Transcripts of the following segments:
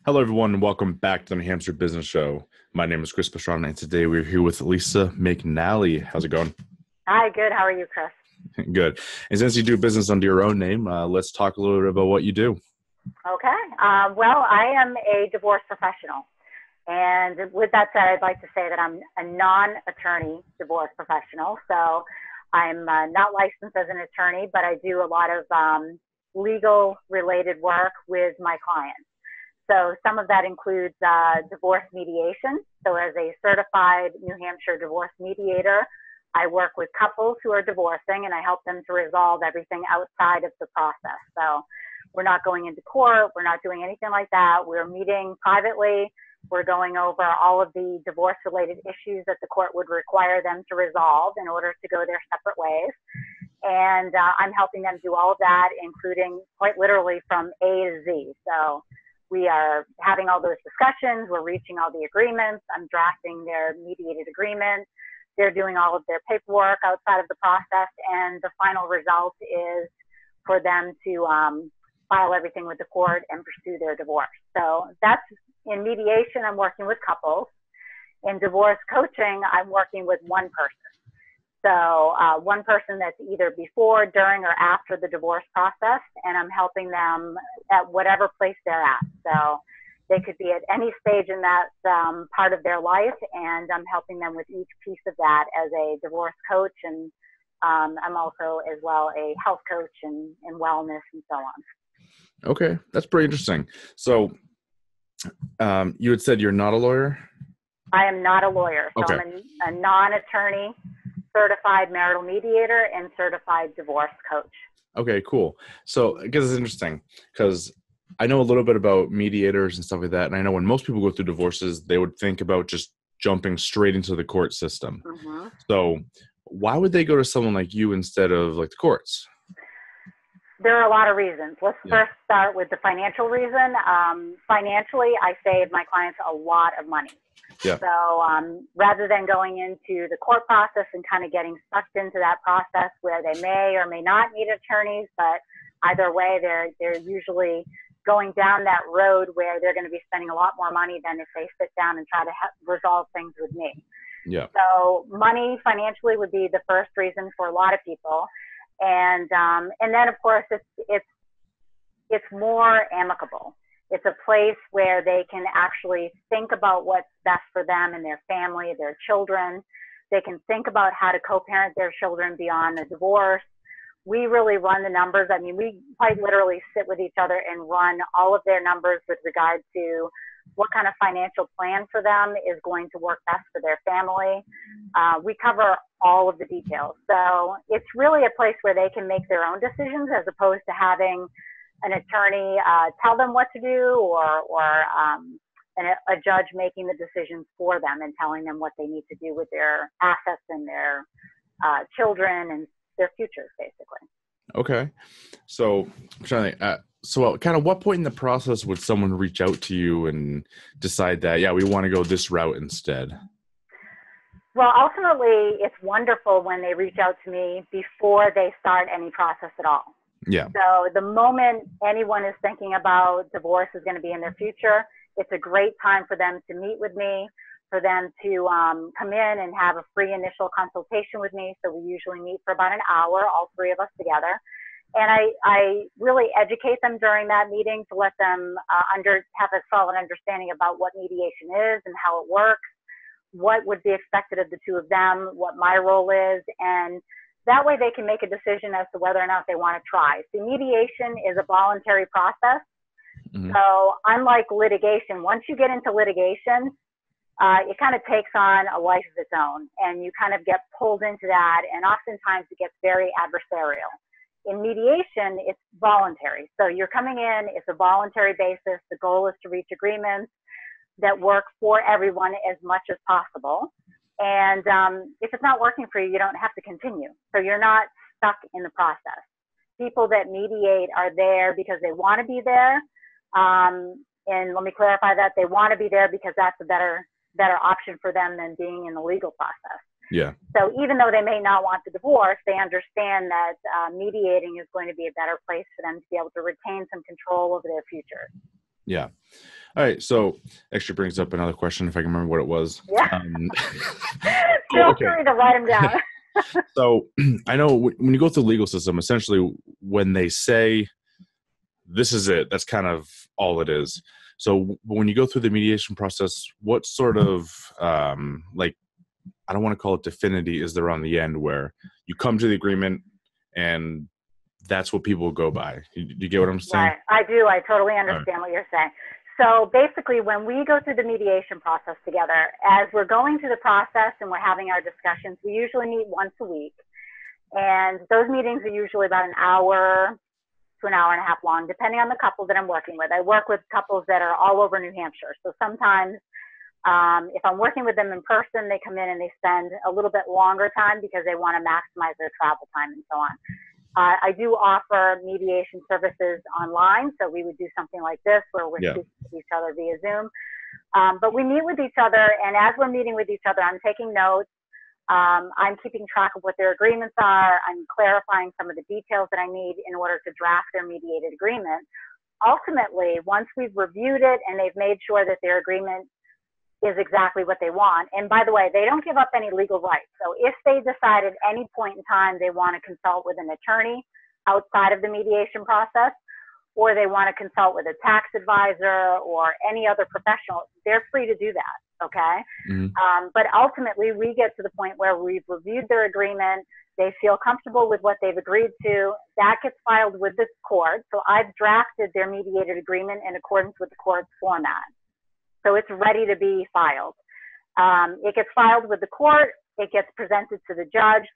Hello, everyone, and welcome back to the New Hampshire Business Show. My name is Chris Pastrana, and today we're here with Lisa McNally. How's it going? Hi, good. How are you, Chris? Good. And since you do business under your own name, let's talk a little bit about what you do. Okay. Well, I am a divorce professional. And with that said, I'd like to say that I'm a non-attorney divorce professional. So I'm not licensed as an attorney, but I do a lot of legal related work with my clients. So some of that includes divorce mediation. So as a certified New Hampshire divorce mediator, I work with couples who are divorcing and I help them to resolve everything outside of the process. So we're not going into court. We're not doing anything like that. We're meeting privately. We're going over all of the divorce related issues that the court would require them to resolve in order to go their separate ways. And I'm helping them do all of that, including quite literally from A to Z. So we are having all those discussions. We're reaching all the agreements. I'm drafting their mediated agreement. They're doing all of their paperwork outside of the process. And the final result is for them to file everything with the court and pursue their divorce. So that's in mediation. I'm working with couples. In divorce coaching, I'm working with one person. So one person that's either before, during, or after the divorce process, and I'm helping them at whatever place they're at. So they could be at any stage in that part of their life, and I'm helping them with each piece of that as a divorce coach, and I'm also as well a health coach and wellness and so on. Okay, that's pretty interesting. So you had said you're not a lawyer? I am not a lawyer. So okay. I'm a non-attorney certified marital mediator and certified divorce coach. Okay, cool. So I guess it's interesting because I know a little bit about mediators and stuff like that. And I know when most people go through divorces, they would think about just jumping straight into the court system. Mm-hmm. So why would they go to someone like you instead of like the courts? There are a lot of reasons. Let's first start with the financial reason. Financially, I save my clients a lot of money. Yeah. So rather than going into the court process and kind of getting sucked into that process where they may or may not need attorneys, but either way, they're usually going down that road where they're going to be spending a lot more money than if they sit down and try to resolve things with me. Yeah. So money financially would be the first reason for a lot of people. And then of course it's more amicable. It's a place where they can actually think about what's best for them and their family, their children. They can think about how to co-parent their children beyond the divorce. We really run the numbers. I mean, we quite literally sit with each other and run all of their numbers with regard to what kind of financial plan for them is going to work best for their family. We cover all of the details. So it's really a place where they can make their own decisions as opposed to having an attorney tell them what to do or a judge making the decisions for them and telling them what they need to do with their assets and their children and their futures, basically. Okay. So I'm trying to think, so kind of what point in the process would someone reach out to you and decide that, yeah, we want to go this route instead? Well, ultimately, it's wonderful when they reach out to me before they start any process at all. Yeah. So the moment anyone is thinking about divorce is going to be in their future, it's a great time for them to meet with me, for them to come in and have a free initial consultation with me. So we usually meet for about an hour, all three of us together. And I really educate them during that meeting to let them have a solid understanding about what mediation is and how it works, what would be expected of the two of them, what my role is, and that way they can make a decision as to whether or not they want to try. So mediation is a voluntary process. Mm-hmm. So unlike litigation, once you get into litigation, it kind of takes on a life of its own and you kind of get pulled into that, and oftentimes it gets very adversarial. In mediation, it's voluntary. So you're coming in, it's a voluntary basis. The goal is to reach agreements that work for everyone as much as possible. And if it's not working for you, you don't have to continue. So you're not stuck in the process. People that mediate are there because they want to be there. And let me clarify that. They want to be there because that's a better option for them than being in the legal process. Yeah. So even though they may not want the divorce, they understand that mediating is going to be a better place for them to be able to retain some control over their future. Yeah. All right. So actually brings up another question, if I can remember what it was. Yeah. Oh, Feel free to write them down. So I know when you go through the legal system, essentially when they say this is it, that's kind of all it is. So when you go through the mediation process, what sort of like, I don't want to call it definity, is there on the end where you come to the agreement and that's what people go by? Do you get what I'm saying? Right. I do. I totally All right. understand what you're saying. So basically, when we go through the mediation process together, as we're going through the process and we're having our discussions, we usually meet once a week. And those meetings are usually about an hour to an hour and a half long, depending on the couple that I'm working with. I work with couples that are all over New Hampshire. So sometimes if I'm working with them in person, they come in and they spend a little bit longer time because they want to maximize their travel time and so on. I do offer mediation services online. So we would do something like this where we're speaking with each other via Zoom. But we meet with each other, and as we're meeting with each other, I'm taking notes. I'm keeping track of what their agreements are. I'm clarifying some of the details that I need in order to draft their mediated agreement. Ultimately, once we've reviewed it and they've made sure that their agreement is exactly what they want. And by the way, they don't give up any legal rights. So if they decide at any point in time they want to consult with an attorney outside of the mediation process, or they want to consult with a tax advisor or any other professional, they're free to do that, okay? Mm-hmm. But ultimately, we get to the point where we've reviewed their agreement, they feel comfortable with what they've agreed to, that gets filed with the court. So I've drafted their mediated agreement in accordance with the court's format. So it's ready to be filed. It gets filed with the court, it gets presented to the judge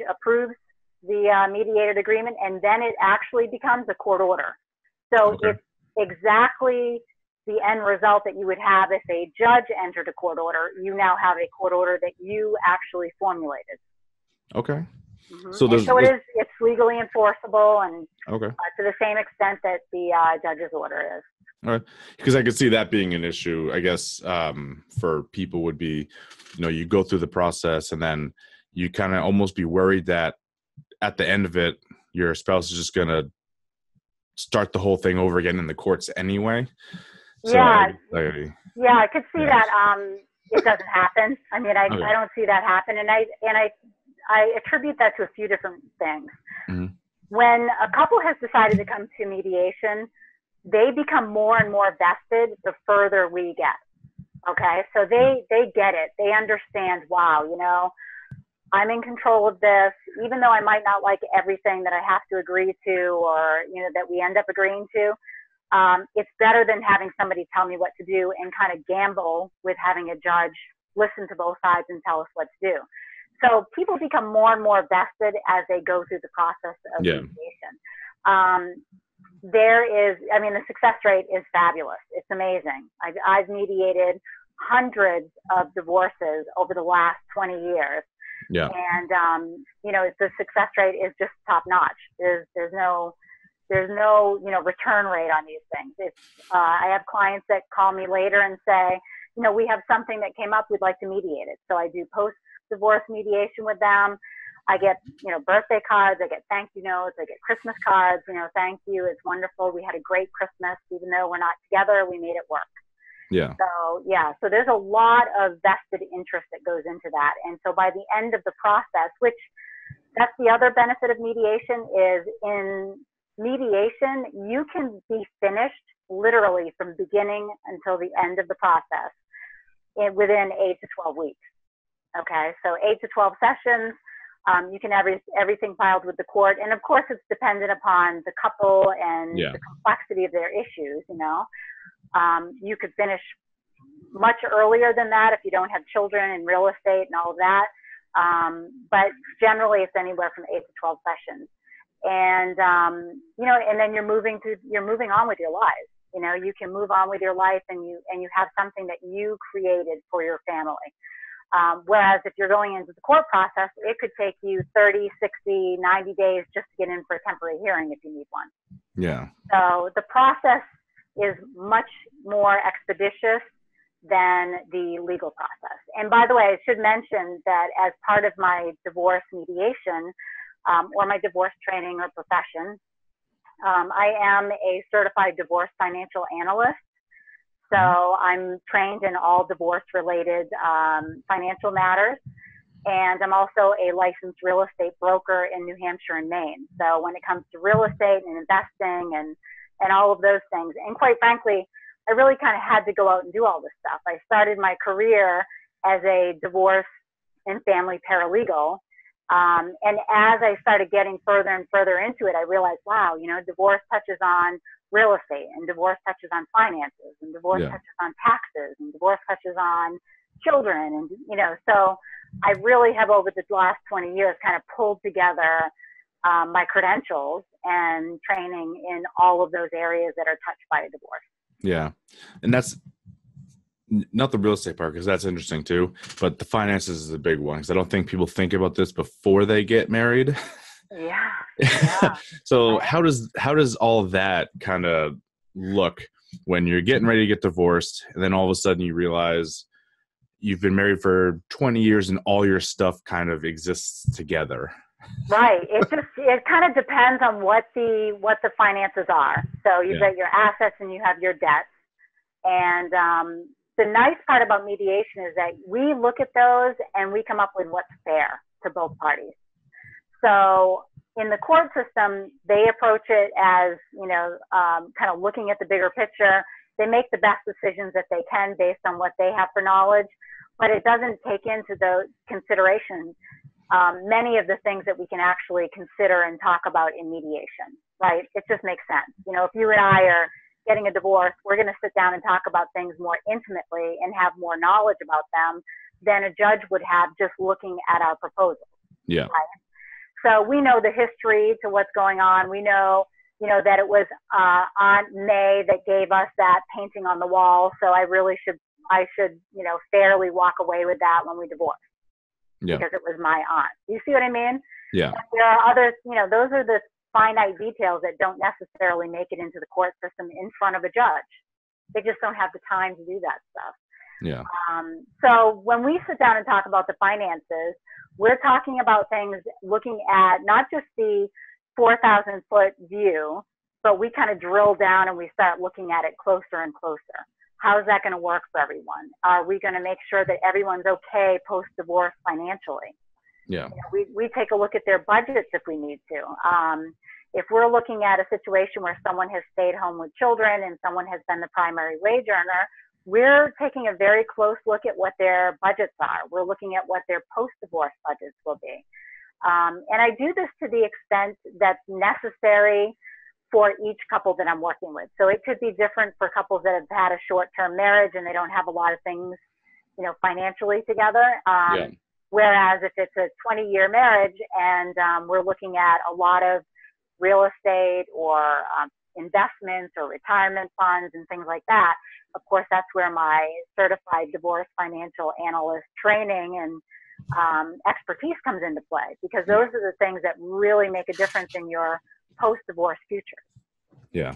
approves the mediated agreement, and then it actually becomes a court order. So it's exactly the end result that you would have if a judge entered a court order. You now have a court order that you actually formulated. Okay. Mm-hmm. So it's legally enforceable, and to the same extent that the judge's order is. All right. Because I could see that being an issue, I guess, for people would be, you go through the process and then you kind of almost be worried that at the end of it, your spouse is just going to start the whole thing over again in the courts anyway. So I could see that. It doesn't happen. I mean, I don't see that happen. And I attribute that to a few different things. Mm-hmm. When a couple has decided to come to mediation, they become more and more vested the further we get. Okay. So they get it. They understand, wow, I'm in control of this, even though I might not like everything that I have to agree to, or, that we end up agreeing to. It's better than having somebody tell me what to do and kind of gamble with having a judge listen to both sides and tell us what to do. So people become more and more vested as they go through the process of mediation. The success rate is fabulous. It's amazing. I've mediated hundreds of divorces over the last 20 years. Yeah. And, the success rate is just top notch. There's no return rate on these things. I have clients that call me later and say, we have something that came up, we'd like to mediate it. So I do post-divorce mediation with them. I get, birthday cards, I get thank you notes, I get Christmas cards, thank you, it's wonderful. We had a great Christmas, even though we're not together, we made it work. Yeah. So there's a lot of vested interest that goes into that. And so by the end of the process, which that's the other benefit of mediation, is in mediation, you can be finished literally from beginning until the end of the process within 8 to 12 weeks. Okay. So 8 to 12 sessions. You can have everything filed with the court. And of course, it's dependent upon the couple and the complexity of their issues, You could finish much earlier than that if you don't have children and real estate and all of that. But generally, it's anywhere from 8 to 12 sessions. And, and then you're moving on with your lives. You can move on with your life and you have something that you created for your family. Whereas if you're going into the court process, it could take you 30, 60, 90 days just to get in for a temporary hearing if you need one. Yeah. So the process is much more expeditious than the legal process. And by the way, I should mention that as part of my divorce mediation or my divorce training or profession, I am a certified divorce financial analyst. So I'm trained in all divorce-related financial matters. And I'm also a licensed real estate broker in New Hampshire and Maine. So when it comes to real estate and investing and all of those things, and quite frankly, I really kind of had to go out and do all this stuff. I started my career as a divorce and family paralegal. And as I started getting further and further into it, I realized, wow, divorce touches on real estate, and divorce touches on finances, and divorce touches on taxes, and divorce touches on children. And, so I really have over the last 20 years kind of pulled together my credentials and training in all of those areas that are touched by a divorce. Yeah. And that's not the real estate part, because that's interesting too, but the finances is a big one, because I don't think people think about this before they get married. Yeah. So how does all of that kind of look when you're getting ready to get divorced, and then all of a sudden you realize you've been married for 20 years and all your stuff kind of exists together? Right. It kind of depends on what the finances are. So you've got your assets and you have your debts. And the nice part about mediation is that we look at those and we come up with what's fair to both parties. So in the court system, they approach it as, kind of looking at the bigger picture. They make the best decisions that they can based on what they have for knowledge, but it doesn't take into those considerations many of the things that we can actually consider and talk about in mediation, right? It just makes sense. If you and I are getting a divorce, we're going to sit down and talk about things more intimately and have more knowledge about them than a judge would have just looking at our proposal. Yeah. Right? So we know the history to what's going on. We know, that it was Aunt May that gave us that painting on the wall. So I should, fairly walk away with that when we divorce. Yeah. Because it was my aunt. You see what I mean? Yeah. And there are others, those are the finite details that don't necessarily make it into the court system in front of a judge. They just don't have the time to do that stuff. Yeah. So when we sit down and talk about the finances, we're talking about things looking at not just the 4,000 foot view, but we kind of drill down and we start looking at it closer and closer. How is that going to work for everyone? Are we going to make sure that everyone's okay post-divorce financially? Yeah. We take a look at their budgets if we need to. If we're looking at a situation where someone has stayed home with children and someone has been the primary wage earner, we're taking a very close look at what their budgets are. We're looking at what their post-divorce budgets will be. And I do this to the extent that's necessary for each couple that I'm working with. So it could be different for couples that have had a short-term marriage and they don't have a lot of things, financially together. Whereas if it's a 20-year marriage and we're looking at a lot of real estate or investments or retirement funds and things like that, of course, that's where my certified divorce financial analyst training and expertise comes into play, because those are the things that really make a difference in your post-divorce future. Yeah.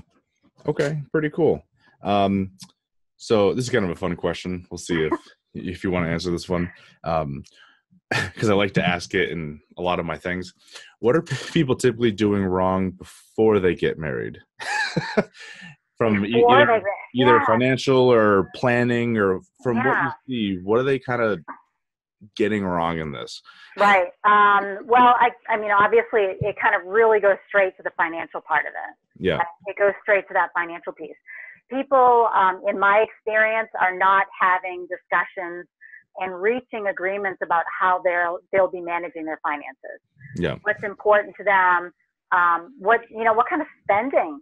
Okay. Pretty cool. So this is kind of a fun question. We'll see if you want to answer this one. Because I like to ask it in a lot of my things. What are people typically doing wrong before they get married? From either financial or planning, or from what you see, what are they kind of getting wrong in this? Right. Well, I mean, obviously, it kind of really goes straight to the financial part of it. Yeah. It goes straight to that financial piece. People, in my experience, are not having discussions and reaching agreements about how they'll be managing their finances. Yeah. What's important to them, what kind of spending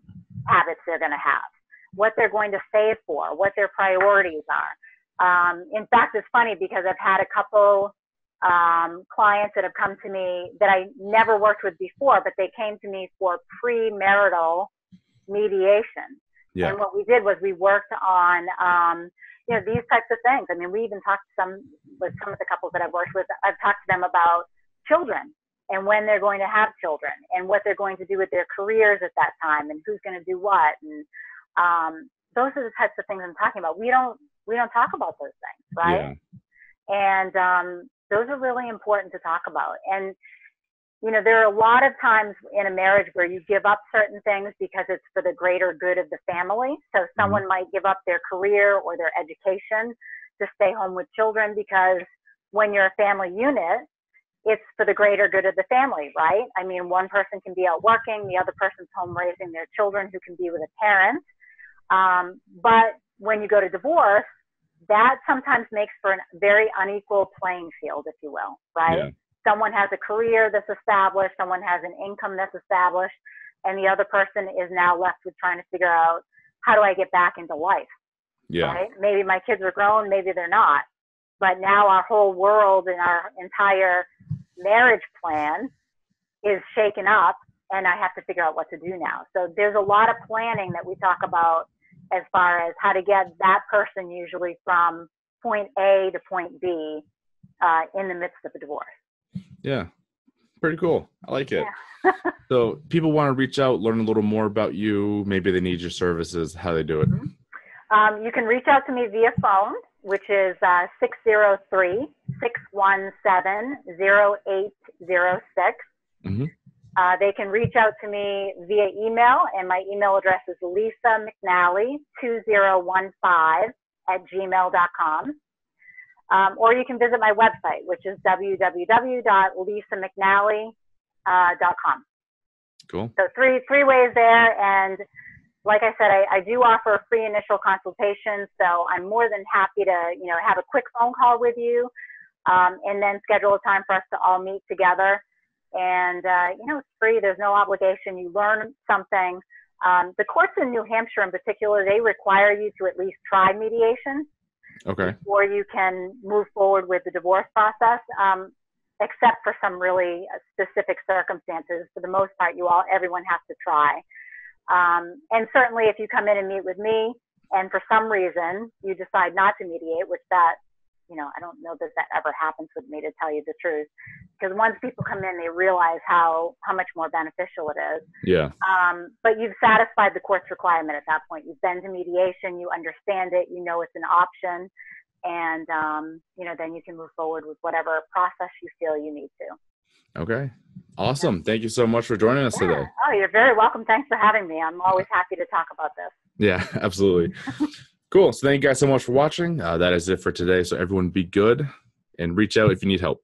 habits they're going to have, what they're going to save for, what their priorities are. In fact, it's funny because I've had a couple clients that have come to me that I never worked with before, but they came to me for premarital mediation. Yeah. And what we did was we worked on, these types of things. I mean, we even talked with some of the couples that I've worked with. I've talked to them about children and when they're going to have children and what they're going to do with their careers at that time and who's going to do what. And those are the types of things I'm talking about. We don't talk about those things, right? Yeah. And those are really important to talk about. And there are a lot of times in a marriage where you give up certain things because it's for the greater good of the family. So someone might give up their career or their education to stay home with children, because when you're a family unit, it's for the greater good of the family, right? I mean, one person can be out working, the other person's home raising their children who can be with a parent. But when you go to divorce, that sometimes makes for a very unequal playing field, if you will, right? Yeah. Someone has a career that's established, someone has an income that's established, and the other person is now left with trying to figure out, how do I get back into life? Yeah. Right? Maybe my kids are grown, maybe they're not. But now our whole world and our entire marriage plan is shaken up, and I have to figure out what to do now. So there's a lot of planning that we talk about as far as how to get that person usually from point A to point B in the midst of a divorce. Yeah. Pretty cool. I like it. Yeah. So people want to reach out, learn a little more about you. Maybe they need your services. How they do it? You can reach out to me via phone, which is 603-617-0806. They can reach out to me via email, and my email address is Lisa McNally 2015@gmail.com. Or you can visit my website, which is www.lisamcnally.com. Cool. So three ways there. And like I said, I do offer a free initial consultation. So I'm more than happy to, have a quick phone call with you, and then schedule a time for us to all meet together. And, it's free. There's no obligation. You learn something. The courts in New Hampshire in particular, they require you to at least try mediation. Okay. Before you can move forward with the divorce process, except for some really specific circumstances. For the most part, everyone has to try. And certainly if you come in and meet with me and for some reason you decide not to mediate, which that, I don't know that ever happens with me, to tell you the truth, because once people come in, they realize how much more beneficial it is. Yeah. But you've satisfied the court's requirement at that point. You've been to mediation, you understand it, it's an option, and, then you can move forward with whatever process you feel you need to. Okay. Awesome. Yeah. Thank you so much for joining us today. Oh, you're very welcome. Thanks for having me. I'm always happy to talk about this. Yeah, absolutely. Cool. So thank you guys so much for watching. That is it for today. So everyone be good and reach out if you need help.